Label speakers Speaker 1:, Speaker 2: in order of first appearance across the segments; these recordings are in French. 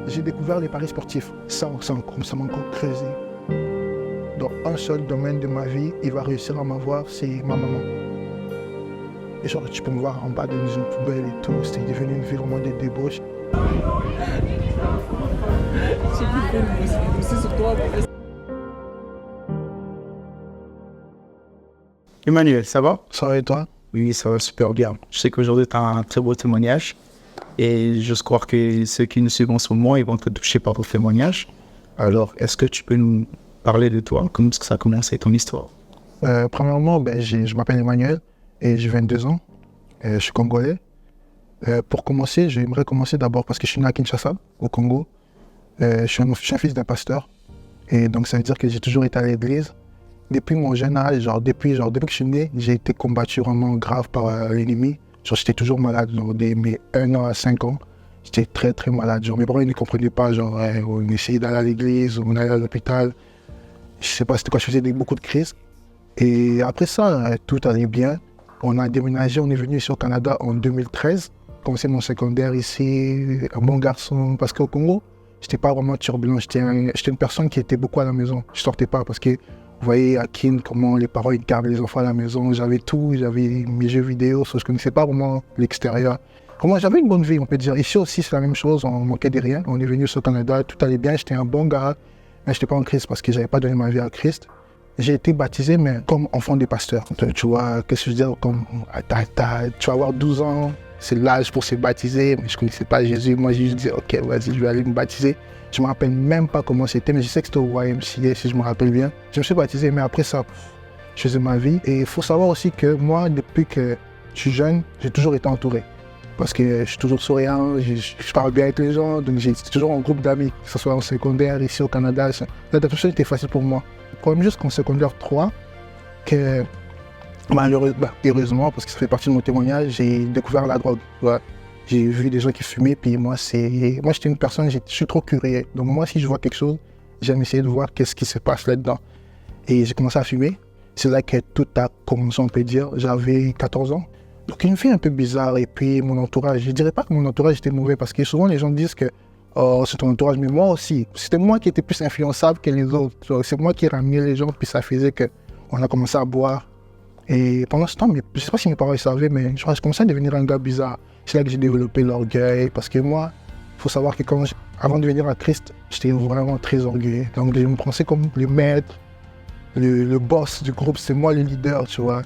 Speaker 1: J'ai découvert les paris sportifs. Ça m'a encore creusé. Dans un seul domaine de ma vie, il va réussir à m'avoir, c'est ma maman. Et genre, tu peux me voir en bas dans une poubelle et tout. C'était devenu une vie vraiment de débauche.
Speaker 2: Emmanuel, ça va?
Speaker 1: Ça va et toi?
Speaker 2: Oui, ça va super bien. Je sais qu'aujourd'hui, tu as un très beau témoignage et j'ose croire que ceux qui nous suivent en ce moment, ils vont te toucher par ton témoignage. Alors, est-ce que tu peux nous parler de toi? Comment est-ce que ça a commencé ton histoire?
Speaker 1: Premièrement, je m'appelle Emmanuel et j'ai 22 ans. Je suis congolais. Pour commencer, j'aimerais commencer d'abord parce que je suis né à Kinshasa, au Congo. Je suis un fils d'un pasteur. Et donc, ça veut dire que j'ai toujours été à l'église. Depuis mon jeune âge, depuis que je suis né, j'ai été combattu vraiment grave par l'ennemi. J'étais toujours malade, dès mes 1 an à 5 ans. J'étais très très malade. Mes parents ils ne comprenaient pas, on essayait d'aller à l'église, on allait à l'hôpital. Je sais pas, c'était quoi, je faisais beaucoup de crises. Et après ça, tout allait bien. On a déménagé, on est venu ici au Canada en 2013. J'ai commencé mon secondaire ici, un bon garçon. Parce qu'au Congo, j'étais pas vraiment turbulent. J'étais une personne qui était beaucoup à la maison. Je sortais pas parce que vous voyez à Kin comment les parents ils gardent les enfants à la maison. J'avais tout, j'avais mes jeux vidéo, sauf que je connaissais pas vraiment l'extérieur. Comment j'avais une bonne vie, on peut dire. Ici aussi, c'est la même chose, on manquait de rien. On est venu au Canada, tout allait bien, j'étais un bon gars. Mais j'étais pas en Christ parce que j'avais pas donné ma vie à Christ. J'ai été baptisé, mais comme enfant des pasteurs. Tu vois, qu'est-ce que je veux dire, tu vas avoir 12 ans, c'est l'âge pour se baptiser, mais je connaissais pas Jésus. Moi, j'ai juste dit, ok, vas-y, je vais aller me baptiser. Je me rappelle même pas comment c'était, mais je sais que c'était au YMCA, si je me rappelle bien. Je me suis baptisé, mais après ça, je faisais ma vie. Et il faut savoir aussi que moi, depuis que je suis jeune, j'ai toujours été entouré. Parce que je suis toujours souriant, je parle bien avec les gens, donc j'ai toujours un groupe d'amis, que ce soit en secondaire, ici au Canada. L'adaptation était facile pour moi. Le problème juste qu'en secondaire 3, que heureusement, parce que ça fait partie de mon témoignage, j'ai découvert la drogue. Ouais. J'ai vu des gens qui fumaient, puis moi j'étais une personne, je suis trop curieux. Donc moi, si je vois quelque chose, j'aime essayer de voir qu'est-ce qui se passe là-dedans. Et j'ai commencé à fumer. C'est là que tout a commencé, on peut dire. J'avais 14 ans. Donc une fille un peu bizarre, et puis mon entourage. Je ne dirais pas que mon entourage était mauvais, parce que souvent les gens disent que oh, c'est ton entourage, mais moi aussi. C'était moi qui étais plus influençable que les autres. C'est moi qui ramenais les gens, puis ça faisait qu'on a commencé à boire. Et pendant ce temps, je ne sais pas si mes parents le savaient, mais je commençais à devenir un gars bizarre. C'est là que j'ai développé l'orgueil, parce que moi, il faut savoir que avant de venir à Christ, j'étais vraiment très orgueilleux. Donc je me pensais comme le maître, le boss du groupe, c'est moi le leader, tu vois.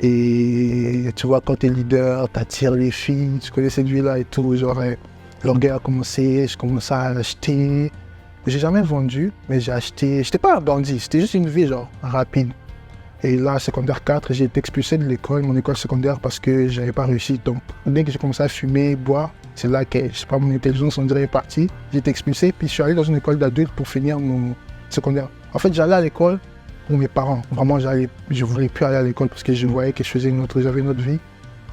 Speaker 1: Et tu vois, quand tu es leader, tu attires les filles, tu connais cette vie-là et tout. L'orgueil a commencé, je commençais à acheter. J'ai jamais vendu, mais j'ai acheté. J'étais pas un bandit, c'était juste une vie rapide. Et là, secondaire 4, j'ai été expulsé de l'école, mon école secondaire, parce que j'avais pas réussi. Donc, dès que j'ai commencé à fumer, boire, c'est là que, je sais pas, mon intelligence, on dirait, est partie. J'ai été expulsé, puis je suis allé dans une école d'adultes pour finir mon secondaire. En fait, j'allais à l'école pour mes parents. Vraiment, je voulais plus aller à l'école parce que je voyais que j'avais une autre vie.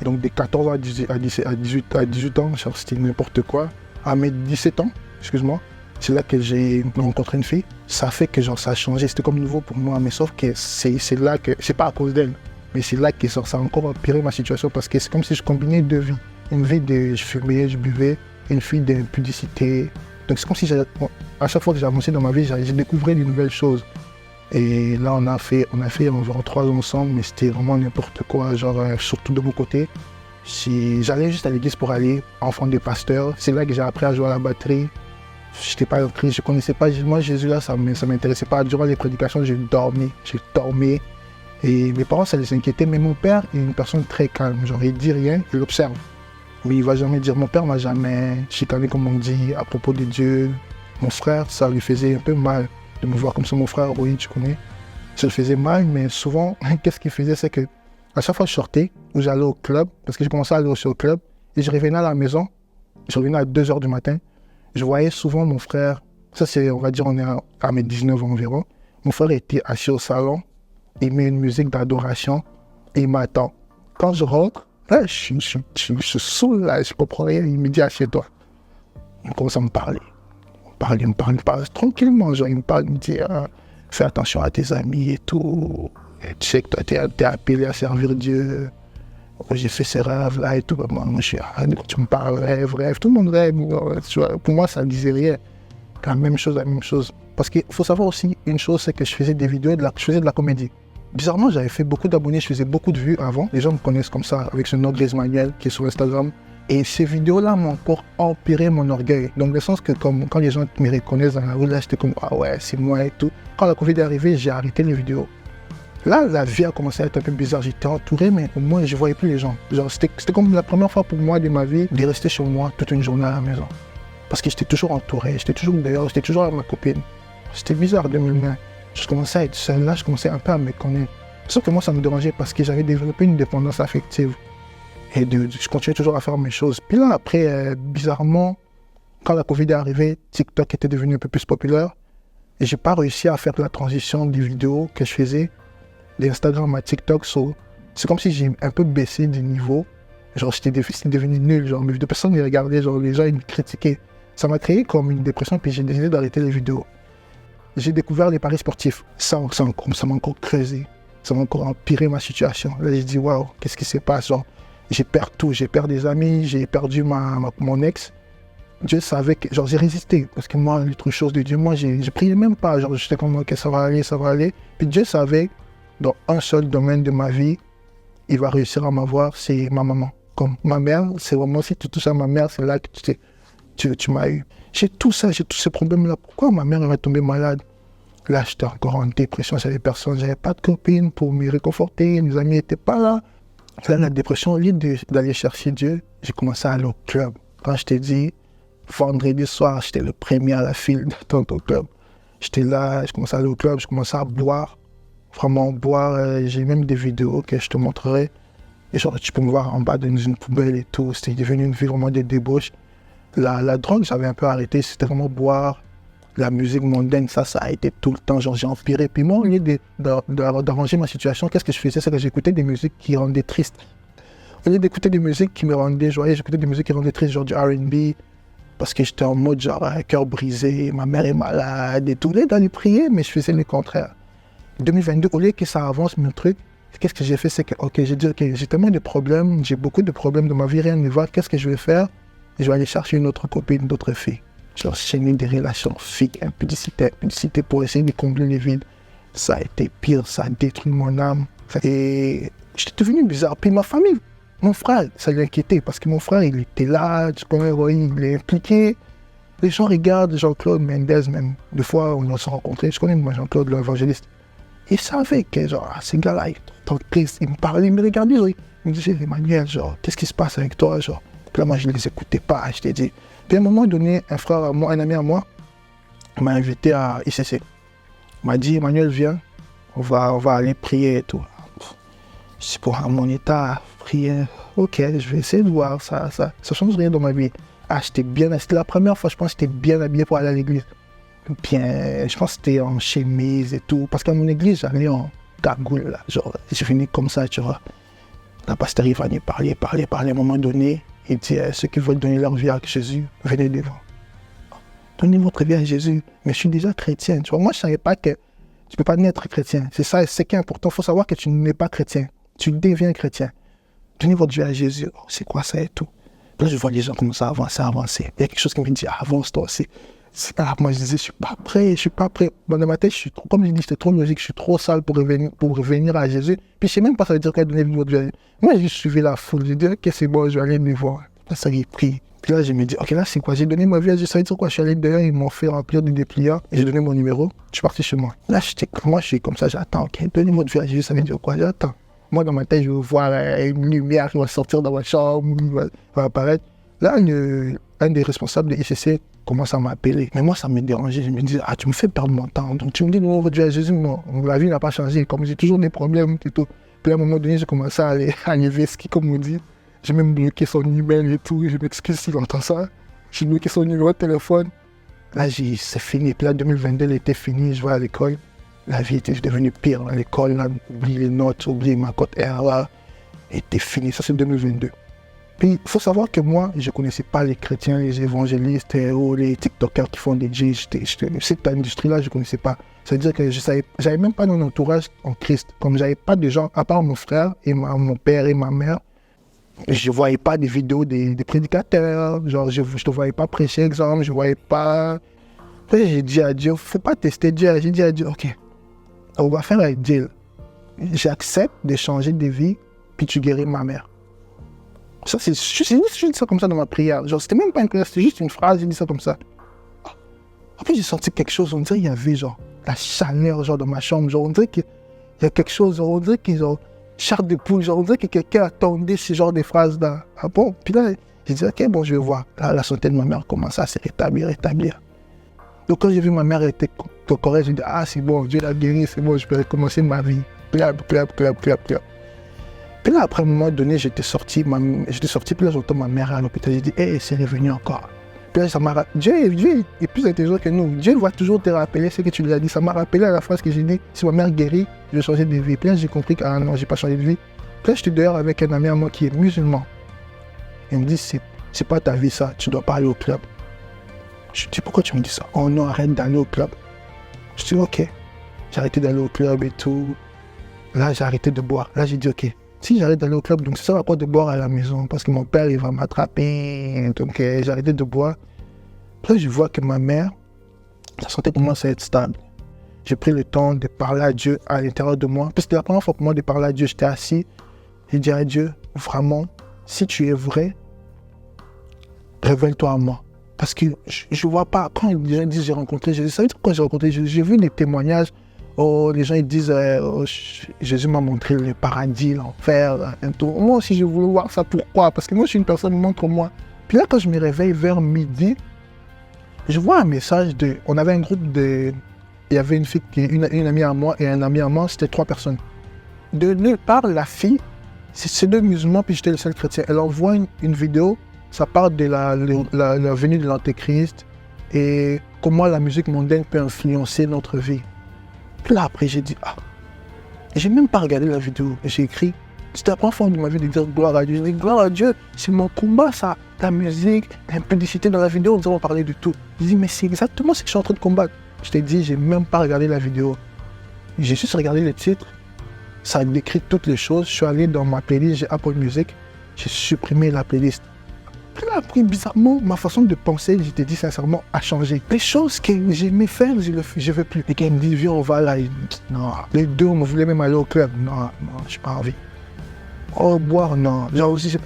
Speaker 1: Et donc, de 14 ans à 18 ans, c'était n'importe quoi. À mes 17 ans, excuse-moi, c'est là que j'ai rencontré une fille. Ça fait que ça a changé, c'était comme nouveau pour moi, mais sauf que c'est là que, c'est pas à cause d'elle, mais c'est là que ça a encore empiré ma situation parce que c'est comme si je combinais deux vies. Une vie de je fumais, je buvais, une vie d'impudicité. Donc c'est comme si à chaque fois que j'avançais dans ma vie, j'ai découvert de nouvelles choses. Et là, on a fait environ 3 ans ensemble, mais c'était vraiment n'importe quoi, surtout de mon côté. J'allais juste à l'église pour aller, enfant des pasteurs. C'est là que j'ai appris à jouer à la batterie. J'étais pas Christ, je connaissais pas. Moi, Jésus, là, ça m'intéressait pas. Durant les prédications, j'ai dormi. Et mes parents, ça les inquiétait. Mais mon père est une personne très calme. Il dit rien, il observe. Mais il va jamais dire. Mon père m'a jamais chicané, comme on dit, à propos de Dieu. Mon frère, ça lui faisait un peu mal de me voir comme ça. Mon frère, oui, tu connais. Ça le faisait mal, mais souvent, qu'est-ce qu'il faisait, c'est que à chaque fois que je sortais, ou j'allais au club, parce que j'ai commencé à aller aussi au club, et je revenais à la maison, je revenais à 2 h du matin, je voyais souvent mon frère, ça c'est, on va dire, on est à mes 19 ans environ, mon frère était assis au salon, il met une musique d'adoration, et il m'attend. Quand je rentre, là, je suis saoul, là, je comprends rien, il me dit, assieds-toi. Il commence à me parler. Il me parle tranquillement, il me parle, il me dit, fais attention à tes amis et tout. Et tu sais que toi, t'es appelé à servir Dieu. j'ai fait ces rêves-là et tout. Moi, je suis, tu me parles rêve, tout le monde rêve. Tu vois, pour moi, ça ne disait rien. La même chose. Parce qu'il faut savoir aussi une chose, c'est que je faisais des vidéos, je faisais de la comédie. Bizarrement, j'avais fait beaucoup d'abonnés, je faisais beaucoup de vues avant. Les gens me connaissent comme ça, avec ce nom Grace Manuel qui est sur Instagram. Et ces vidéos-là m'ont encore empiré mon orgueil. Donc, le sens que comme, quand les gens me reconnaissent dans la rue, là, j'étais comme, ah ouais, c'est moi et tout. Quand la Covid est arrivée, j'ai arrêté les vidéos. Là, la vie a commencé à être un peu bizarre. J'étais entouré, mais au moins, je ne voyais plus les gens. Genre, c'était comme la première fois pour moi de ma vie de rester chez moi toute une journée à la maison. Parce que j'étais toujours entouré, j'étais toujours dehors, j'étais toujours avec ma copine. C'était bizarre, 2020. Je commençais à être seul, là, je commençais un peu à me connaître. Sauf que moi, ça me dérangeait parce que j'avais développé une dépendance affective. Et je continuais toujours à faire mes choses. Puis là, après, bizarrement, quand la Covid est arrivée, TikTok était devenu un peu plus populaire. Et j'ai pas réussi à faire la transition des vidéos que je faisais d'Instagram à TikTok. C'est comme si j'ai un peu baissé du niveau. Genre, c'était devenu nul. Genre, mes vidéos, personne ne les regardait. Genre, les gens, ils me critiquaient. Ça m'a créé comme une dépression, puis j'ai décidé d'arrêter les vidéos. J'ai découvert les paris sportifs. Ça m'a encore creusé. Ça m'a encore empiré ma situation. Là, j'ai dit, waouh, qu'est-ce qui se passe? Genre, j'ai perdu tout. J'ai perdu des amis, j'ai perdu mon ex. Dieu savait que, genre, j'ai résisté. Parce que moi, les trucs choses de Dieu, moi, je priais même pas. Genre, j'étais comme, ok, ça va aller. Puis Dieu savait, dans un seul domaine de ma vie, il va réussir à m'avoir, c'est ma maman. Comme ma mère, c'est vraiment, si tu touches à ma mère, c'est là que tu m'as eu. J'ai tout ça, j'ai tous ces problèmes-là. Pourquoi ma mère va tomber malade? Là, j'étais encore en dépression, j'avais personne, j'avais pas de copine pour me réconforter, mes amis n'étaient pas là. Là, la dépression, au lieu d'aller chercher Dieu, j'ai commencé à aller au club. Quand je t'ai dit, vendredi soir, j'étais le premier à la file d'attente au club. J'étais là, je commençais à aller au club, je commençais à boire. Vraiment boire, j'ai même des vidéos que je te montrerai. Et genre, tu peux me voir en bas d'une poubelle et tout. C'était devenu une vie vraiment de débauche. La drogue, j'avais un peu arrêté, c'était vraiment boire. La musique mondaine, ça a été tout le temps, genre j'ai empiré. Puis moi, au lieu d'arranger ma situation, qu'est-ce que je faisais? C'est que j'écoutais des musiques qui rendaient triste. Au lieu d'écouter des musiques qui me rendaient joyeux, j'écoutais des musiques qui rendaient triste, genre du R&B. Parce que j'étais en mode genre, cœur brisé, ma mère est malade et tout. Au lieu d'aller prier, mais je faisais le contraire. 2022, au lieu que ça avance mon truc, qu'est-ce que j'ai fait? C'est que, ok, j'ai dit, ok, j'ai tellement de problèmes, j'ai beaucoup de problèmes dans ma vie, rien ne va, qu'est-ce que je vais faire? Je vais aller chercher une autre copine, d'autres filles. Je leur enchaîner des relations fake, impudicité pour essayer de combler les vides. Ça a été pire, ça a détruit mon âme. Et j'étais devenu bizarre. Puis ma famille, mon frère, ça l'inquiétait parce que mon frère, il était là, tu connais, il est impliqué. Les gens regardent Jean-Claude Mendez même. Des fois, on s'est rencontrés, je connais moi Jean-Claude l'évangéliste. Ils savaient que genre, ces gars-là, ils sont tristes. Ils me parlaient, ils me regardaient, ils me disaient, Emmanuel, genre, qu'est-ce qui se passe avec toi, genre. Puis là, moi, je ne les écoutais pas, je t'ai dit. Puis à un moment donné, un ami à moi, m'a invité à ICC. Il m'a dit, Emmanuel, viens, on va aller prier et tout. C'est pour mon état, prier. Ok, je vais essayer de voir, ça change rien dans ma vie. C'était la première fois, je pense, que j'étais bien habillé pour aller à l'église. Bien, je pense que c'était en chemise et tout. Parce qu'à mon église, j'allais en cagoule, là. Genre, je venais comme ça, tu vois. La pasteur, il venait parler. À un moment donné, il dit, ceux qui veulent donner leur vie à Jésus, venez devant. Donnez votre vie à Jésus. Mais je suis déjà chrétien, tu vois. Moi, je ne savais pas que tu ne peux pas naître chrétien. C'est ça, c'est qui est important. Il faut savoir que tu n'es pas chrétien. Tu deviens chrétien. Donnez votre vie à Jésus. Oh, c'est quoi ça et tout. Puis là, je vois les gens commencer à avancer. Il y a quelque chose qui me dit, avance toi aussi. Moi, je disais, je ne suis pas prêt. Dans ma tête, comme je dis, c'était trop logique, je suis trop sale pour revenir à Jésus. Puis je ne sais même pas ça veut dire qu'elle donnait votre vie. Moi, j'ai suivi la foule. J'ai dit, ok, c'est bon, je vais aller me voir. Là, ça y est pris. Puis là, je me dis, ok, là, c'est quoi? J'ai donné ma vie à Jésus. Ça veut dire quoi? Je suis allé dehors, ils m'ont fait remplir des dépliants. Et j'ai donné mon numéro. Je suis parti chez moi. Là, moi, je suis comme ça, j'attends. Ok, donnez votre vie à Jésus, ça veut dire quoi? J'attends. Moi, dans ma tête, je vais voir une lumière qui va sortir dans ma chambre, va apparaître. Là, un des responsables de ICC commence à m'appeler. Mais moi, ça me dérangeait. Je me disais, tu me fais perdre mon temps. Donc, tu me dis, non, votre vie à Jésus, la vie n'a pas changé. Comme j'ai toujours des problèmes et tout. Puis à un moment donné, j'ai commencé à aller à Niveski, comme on dit. J'ai même bloqué son email et tout. Je m'excuse s'il entend ça. J'ai bloqué son numéro de téléphone. Là, c'est fini. Puis là, 2022, elle était finie. Je vais à l'école. La vie était devenue pire à l'école. Là, oublie les notes, oublie ma cote R. Là, était fini. Ça, c'est 2022. Puis, il faut savoir que moi, je ne connaissais pas les chrétiens, les évangélistes, les TikTokers qui font des J. Cette industrie-là, je ne connaissais pas. Ça veut dire que je n'avais même pas mon entourage en Christ. Comme je n'avais pas de gens, à part mon frère, et mon père et ma mère, Je ne voyais pas des vidéos des prédicateurs, genre je ne te voyais pas prêcher, exemple, je ne voyais pas... Après, j'ai dit à Dieu, il ne faut pas tester Dieu. J'ai dit à Dieu, ok, on va faire un deal. J'accepte de changer de vie, puis tu guéris ma mère. Ça, c'est juste dit ça comme ça dans ma prière. Genre, c'était même pas une prière, c'était juste une phrase, j'ai dit ça comme ça. Après, j'ai senti quelque chose, on dirait qu'il y avait genre la chaleur genre, dans ma chambre. Genre, on dirait qu'il y a quelque chose, genre, on dirait qu'il y a chair de poule, genre, on dirait que quelqu'un attendait ce genre de phrases-là. Ah bon? Puis là, j'ai dit, ok, bon, je vais voir. Là, la santé de ma mère commence à se rétablir. Donc, quand j'ai vu ma mère était correcte, j'ai dit, ah, c'est bon, Dieu l'a guéri, c'est bon, je peux recommencer ma vie. Clap. Puis là, après un moment donné, j'étais sorti, puis là, j'entends ma mère à l'hôpital. J'ai dit, hé, c'est revenu encore. Puis là, ça m'a rappelé. Dieu est plus intelligent que nous. Dieu va toujours te rappeler ce que tu lui as dit. Ça m'a rappelé à la phrase que j'ai dit, si ma mère guérit, je vais changer de vie. Puis là, j'ai compris que, ah non, j'ai pas changé de vie. Puis là, j'étais dehors avec un ami à moi qui est musulman. Il me dit, c'est pas ta vie ça, tu dois pas aller au club. Je dis, pourquoi tu me dis ça? Oh non, arrête d'aller au club. Je dis, ok. J'ai arrêté d'aller au club et tout. Là, j'ai arrêté de boire. Là, j'ai dit, ok. Si j'arrête d'aller au club, donc ça va quoi de boire à la maison? Parce que mon père, il va m'attraper. Donc, j'ai arrêté de boire. Puis là, je vois que ma mère, sa santé commence à être stable. J'ai pris le temps de parler à Dieu à l'intérieur de moi. Parce que c'était la première fois pour moi de parler à Dieu. J'étais assis. J'ai dit à Dieu, vraiment, si tu es vrai, révèle-toi à moi. Parce que je ne vois pas. Quand les gens disent j'ai rencontré Jésus, ça veut dire quand j'ai rencontré Jésus, j'ai vu des témoignages. Oh, les gens ils disent oh, Jésus m'a montré le paradis, l'enfer, et tout. Moi aussi, je voulais voir ça. Pourquoi? Parce que moi, je suis une personne, montre-moi. Puis là, quand je me réveille vers midi, je vois un message de. On avait un groupe de. Il y avait une fille, une amie à moi et un ami à moi, c'était 3 personnes. De nulle part, la fille, c'est 2 musulmans, puis j'étais le seul chrétien. Elle envoie une vidéo, ça parle de la venue de l'Antéchrist et comment la musique mondaine peut influencer notre vie. Puis là, après, j'ai dit, ah. Et j'ai même pas regardé la vidéo. J'ai écrit, c'était la première fois de ma vie de dire gloire à Dieu. J'ai dit, gloire à Dieu, c'est mon combat, ça. La musique, l'impudicité dans la vidéo, nous avons parlé de tout. J'ai dit, mais c'est exactement ce que je suis en train de combattre. Je t'ai dit, j'ai même pas regardé la vidéo. J'ai juste regardé le titre. Ça décrit toutes les choses. Je suis allé dans ma playlist, j'ai Apple Music. J'ai supprimé la playlist. Puis là, après, bizarrement, ma façon de penser, je t'ai dit sincèrement, a changé. Les choses que j'aimais faire, je ne veux plus. Et quand ils me disent, viens, on va là, non. Les 2, on voulait même aller au club. Non, je n'ai pas envie. Oh, boire, non. Genre, je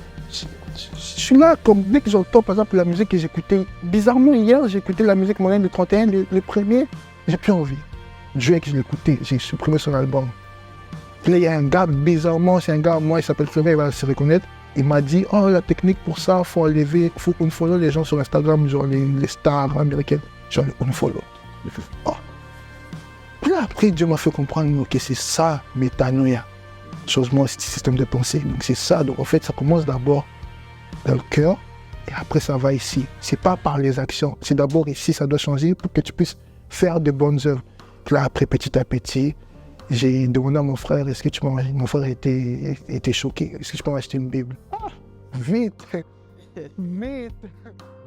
Speaker 1: suis là, comme dès que j'entends, par exemple, la musique que j'écoutais. Bizarrement, hier, j'ai écouté la musique mondaine de 31, le premier, j'ai plus envie. Drake, je l'écoutais, j'ai supprimé son album. Puis là, il y a un gars, bizarrement, c'est un gars, moi, il s'appelle Frédéric, il va se reconnaître. Il m'a dit, oh, la technique pour ça, il faut qu'on follow les gens sur Instagram, genre les stars américaines. Genre, on follow. Oh. Puis là, après, Dieu m'a fait comprendre que c'est ça, métanoïa. Changement, système de pensée. Donc, c'est ça. Donc, en fait, ça commence d'abord dans le cœur et après, ça va ici. C'est pas par les actions. C'est d'abord ici, ça doit changer pour que tu puisses faire de bonnes œuvres. Puis là, après, petit à petit, j'ai demandé à mon frère, est-ce que tu peux m'acheter? Mon frère était choqué. Est-ce que tu peux m'acheter une Bible? Ah, vite! Vite!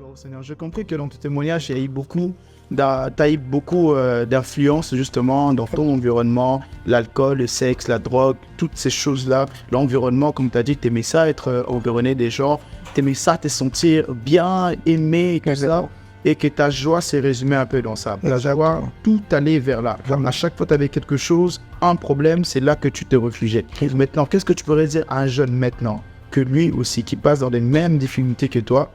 Speaker 2: Bon, Seigneur, j'ai compris que dans ton témoignage, il y a eu beaucoup d'influence justement dans ton environnement, l'alcool, le sexe, la drogue, toutes ces choses-là. L'environnement, comme tu as dit, tu aimais ça, être environné des gens, tu aimais ça, te sentir bien, aimé et tout ça. Et que ta joie s'est résumée un peu dans ça.
Speaker 1: La joie,
Speaker 2: tout allait vers là. À chaque fois que tu avais quelque chose, un problème, c'est là que tu te réfugiais. Maintenant, qu'est-ce que tu pourrais dire à un jeune maintenant, que lui aussi, qui passe dans les mêmes difficultés que toi,